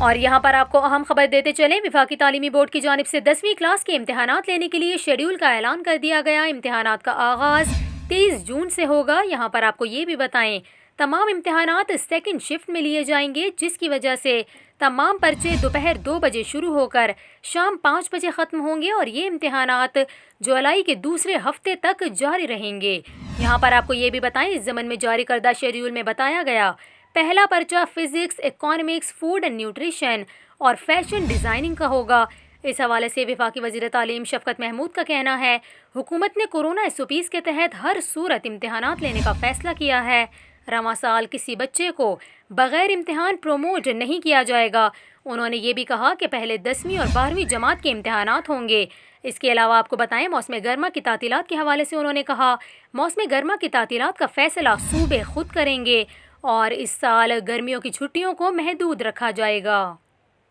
اور یہاں پر آپ کو اہم خبر دیتے چلیں، وفاقی تعلیمی بورڈ کی جانب سے 10ویں کلاس کے امتحانات لینے کے لیے شیڈول کا اعلان کر دیا گیا۔ امتحانات کا آغاز 23 جون سے ہوگا۔ یہاں پر آپ کو یہ بھی بتائیں، تمام امتحانات سیکنڈ شفٹ میں لیے جائیں گے، جس کی وجہ سے تمام پرچے دوپہر 2 بجے شروع ہو کر شام 5 بجے ختم ہوں گے، اور یہ امتحانات جولائی کے دوسرے ہفتے تک جاری رہیں گے۔ یہاں پر آپ کو یہ بھی بتائیں، اس ضمن میں جاری کردہ شیڈول میں بتایا گیا، پہلا پرچہ physics, economics, food and nutrition اور فیشن ڈیزائننگ کا ہوگا۔ اس حوالے سے وفاقی وزیر تعلیم شفقت محمود کا کہنا ہے، حکومت نے کورونا SOPs کے تحت ہر صورت امتحانات لینے کا فیصلہ کیا ہے۔ رواں سال کسی بچے کو بغیر امتحان پروموٹ نہیں کیا جائے گا۔ انہوں نے یہ بھی کہا کہ پہلے 10ویں اور 12ویں جماعت کے امتحانات ہوں گے۔ اس کے علاوہ آپ کو بتائیں، موسم گرما کی تعطیلات کے حوالے سے انہوں نے کہا، موسم گرما کی تعطیلات کا فیصلہ صوبے خود کریں گے اور اس سال گرمیوں کی چھٹیوں کو محدود رکھا جائے گا۔